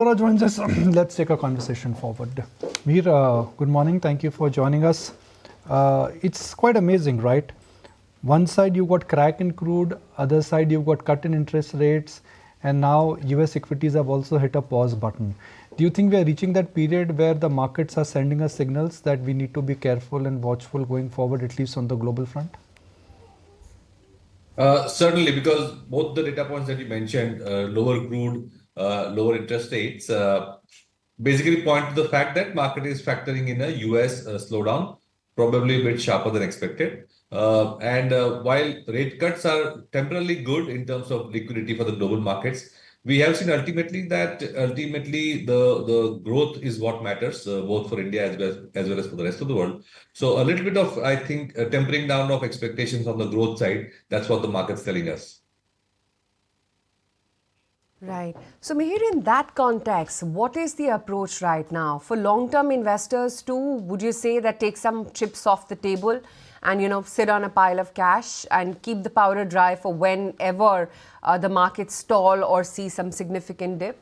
Vora joins us. Let's take a conversation forward. Mihir, good morning. Thank you for joining us. It's quite amazing, right? One side you've got crack in crude, other side you've got cut in interest rates, and now US equities have also hit a pause button. Do you think we are reaching that period where the markets are sending us signals that we need to be careful and watchful going forward, at least on the global front? Certainly, because both the data points that you mentioned, lower crude, lower interest rates, basically point to the fact that market is factoring in a US slowdown, probably a bit sharper than expected. And while rate cuts are temporarily good in terms of liquidity for the global markets, we have seen ultimately the growth is what matters, both for India as well as for the rest of the world. So a little bit of, I think, tempering down of expectations on the growth side. That's what the market's telling us. Right. So, Mihir, in that context, what is the approach right now? For long-term investors too, would you say that take some chips off the table and, sit on a pile of cash and keep the powder dry for whenever the markets stall or see some significant dip?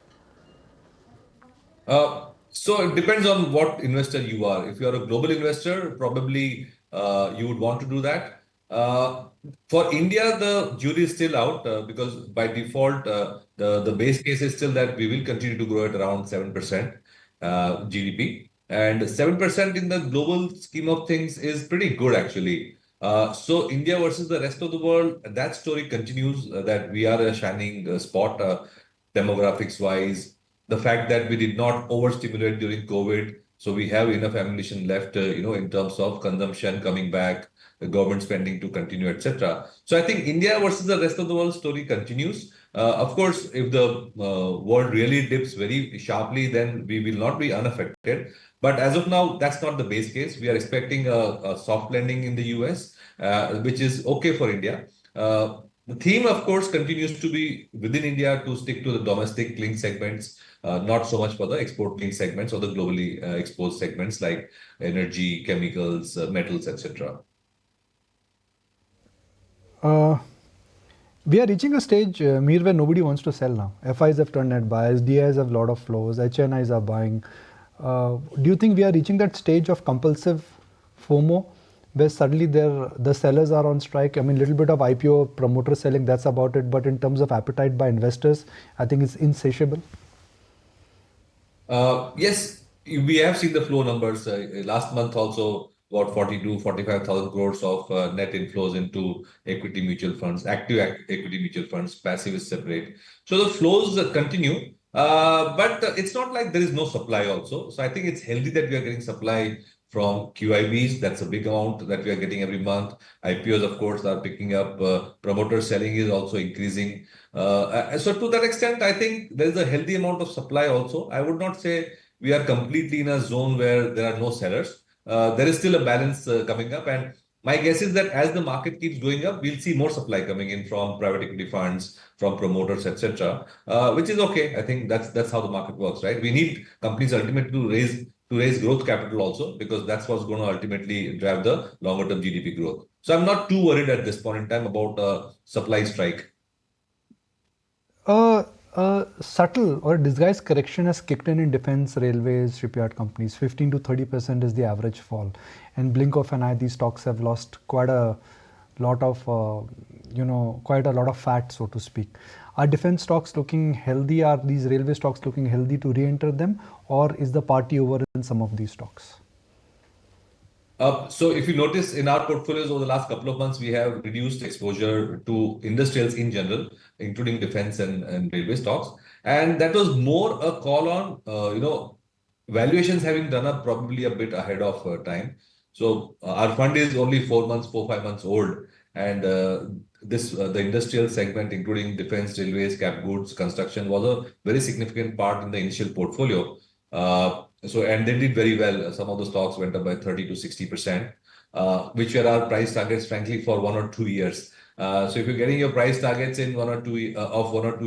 So it depends on what investor you are. If you are a global investor, probably you would want to do that. Uh, for India, the jury is still out because by default, the base case is still that we will continue to grow at around 7% GDP. And 7% in the global scheme of things is pretty good, actually. So India versus the rest of the world, that story continues that we are a shining spot demographics wise, the fact that we did not overstimulate during COVID, so we have enough ammunition left, in terms of consumption coming back, the government spending to continue, etc. So I think India versus the rest of the world story continues. Of course, if the world really dips very sharply, then we will not be unaffected. But as of now, that's not the base case. We are expecting a soft landing in the US, which is okay for India. The theme, of course, continues to be within India to stick to the domestic link segments, not so much for the export link segments or the globally exposed segments like energy, chemicals, metals, etc. Uh, we are reaching a stage, Mir, where nobody wants to sell now. FIs have turned net buyers, DIs have a lot of flows, HNIs are buying. Do you think we are reaching that stage of compulsive FOMO, where suddenly the sellers are on strike? I mean, a little bit of IPO promoter selling, that's about it. But in terms of appetite by investors, I think it's insatiable. Yes, we have seen the flow numbers. Last month also, about 45,000 crores of net inflows into equity mutual funds, equity mutual funds, passive is separate. So the flows continue, but it's not like there is no supply also. So I think it's healthy that we are getting supply from QIBs. That's a big amount that we are getting every month. IPOs, of course, are picking up. Promoter selling is also increasing. So to that extent, I think there is a healthy amount of supply also. I would not say we are completely in a zone where there are no sellers. There is still a balance coming up, and my guess is that as the market keeps going up, we'll see more supply coming in from private equity funds, from promoters, etc. Which is okay. I think that's how the market works, right? We need companies ultimately to raise growth capital also because that's what's going to ultimately drive the longer term GDP growth. So I'm not too worried at this point in time about supply strike. A subtle or disguised correction has kicked in defense, railways, shipyard companies. 15 to 30% is the average fall. And blink of an eye, these stocks have lost quite a lot of, quite a lot of fat, so to speak. Are defense stocks looking healthy? Are these railway stocks looking healthy to re-enter them? Or is the party over in some of these stocks? So if you notice in our portfolios over the last couple of months, we have reduced exposure to industrials in general, including defense and railway stocks. And that was more a call on, valuations having done up probably a bit ahead of time. So our fund is only 4 months, 5 months old. And the industrial segment, including defense, railways, cap goods, construction, was a very significant part in the initial portfolio. And they did very well. Some of the stocks went up by 30 to 60%, which were our price targets, frankly, for 1 or 2 years. So if you're getting your price targets in 1 or 2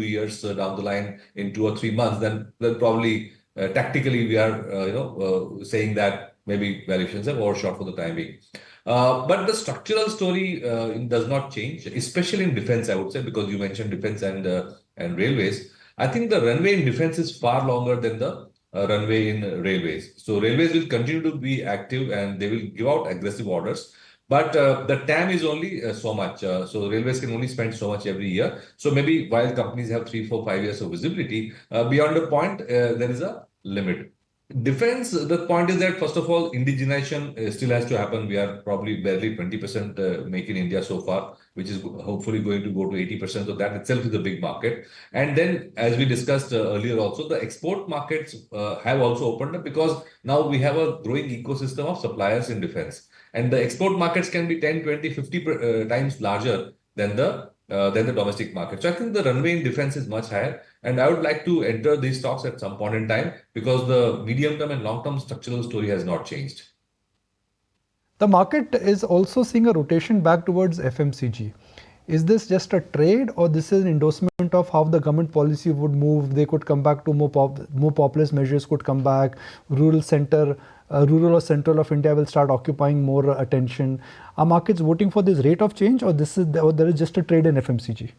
years down the line in 2 or 3 months, then probably tactically we are saying that maybe valuations have overshot for the time being. But the structural story does not change, especially in defense, I would say, because you mentioned defense and railways. I think the runway in defense is far longer than the runway in railways. So railways will continue to be active and they will give out aggressive orders. But the TAM is only so much. So railways can only spend so much every year. So maybe while companies have 3, 4, 5 years of visibility, beyond a point, there is a limit. Defense, the point is that first of all, indigenization still has to happen. We are probably barely 20% make in India so far, which is hopefully going to go to 80%. So that itself is a big market. And then, as we discussed earlier also, the export markets have also opened up because now we have a growing ecosystem of suppliers in defense. And the export markets can be 10, 20, 50 times larger than the domestic market. So I think the runway in defense is much higher. And I would like to enter these stocks at some point in time because the medium term and long term structural story has not changed. The market is also seeing a rotation back towards FMCG. Is this just a trade or this is an endorsement of how the government policy would move? They could come back to more populist measures could come back. Rural or central of India will start occupying more attention. Are markets voting for this rate of change or there is just a trade in FMCG?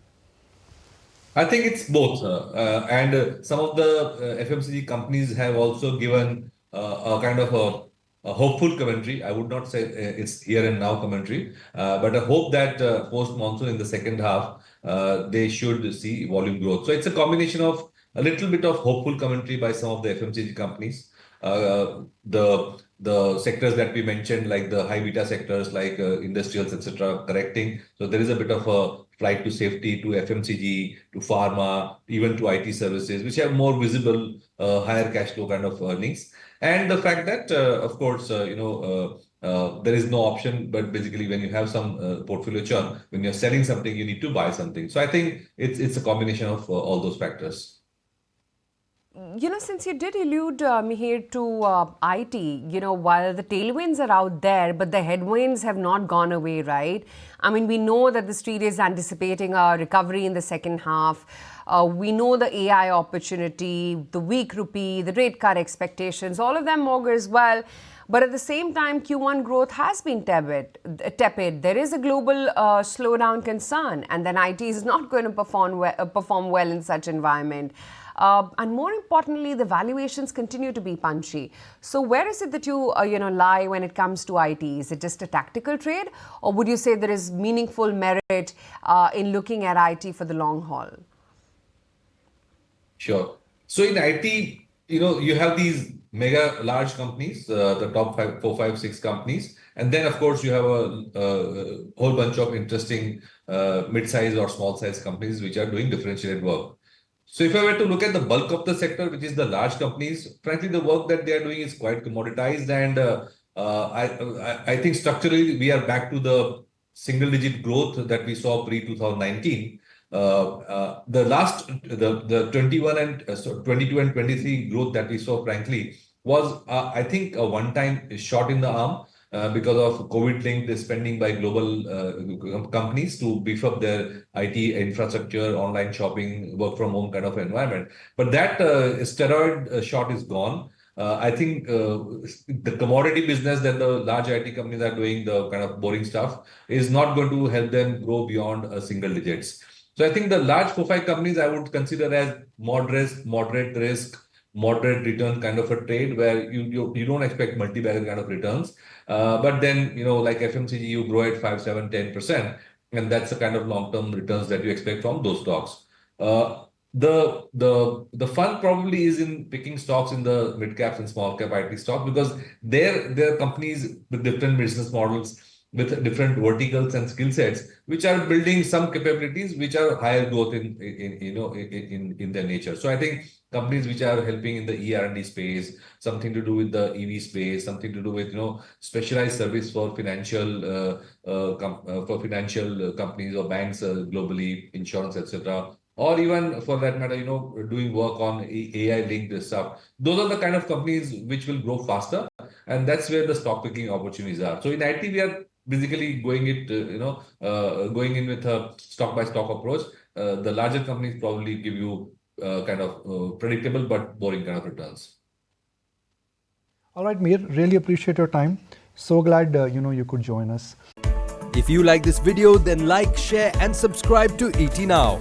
I think it's both. And some of the FMCG companies have also given a kind of a hopeful commentary. I would not say it's here and now commentary, but I hope that post monsoon in the second half, they should see volume growth. So it's a combination of a little bit of hopeful commentary by some of the FMCG companies. The sectors that we mentioned, like the high beta sectors, like industrials, etc., correcting. So there is a bit of a flight to safety, to FMCG, to pharma, even to IT services, which have more visible, higher cash flow kind of earnings. And the fact that, of course, there is no option, but basically when you have some portfolio churn, when you're selling something, you need to buy something. So I think it's a combination of all those factors. Since you did allude, Mihir, to IT, while the tailwinds are out there, but the headwinds have not gone away, right? I mean, we know that the street is anticipating a recovery in the second half. We know the AI opportunity, the weak rupee, the rate cut expectations, all of them augurs well. But at the same time, Q1 growth has been tepid. There is a global slowdown concern, and then IT is not going to perform well in such environment. And more importantly, the valuations continue to be punchy. So where is it that you lie when it comes to IT? Is it just a tactical trade, or would you say there is meaningful merit in looking at IT for the long haul? Sure. So in IT, you have these mega large companies, the top 4, 5, 6 companies. And then, of course, you have a whole bunch of interesting mid-size or small-size companies which are doing differentiated work. So if I were to look at the bulk of the sector, which is the large companies, frankly, the work that they are doing is quite commoditized. And I think structurally, we are back to the single-digit growth that we saw pre-2019. The 22 and 23 growth that we saw, frankly, was, I think, a one-time shot in the arm because of COVID-linked spending by global companies to beef up their IT infrastructure, online shopping, work from home kind of environment. But that steroid shot is gone. I think the commodity business that the large IT companies are doing, the kind of boring stuff, is not going to help them grow beyond single digits. So I think the large 4, 5 companies I would consider as moderate risk, moderate return kind of a trade where you don't expect multi-bagger kind of returns. But then, like FMCG, you grow at 5, 7, 10%. And that's the kind of long-term returns that you expect from those stocks. The fun probably is in picking stocks in the mid caps and small cap IT stocks because they're companies with different business models, with different verticals and skill sets, which are building some capabilities which are higher growth in their nature. So I think companies which are helping in the ER&D space, something to do with the EV space, something to do with specialized service for financial companies or banks globally, insurance, etc. Or even for that matter, doing work on AI-linked stuff. Those are the kind of companies which will grow faster, and that's where the stock picking opportunities are. So in IT, we are basically going in with a stock by stock approach. The larger companies probably give you kind of predictable but boring kind of returns. All right, Mihir, really appreciate your time. So glad you could join us. If you like this video, then like, share and subscribe to ET Now.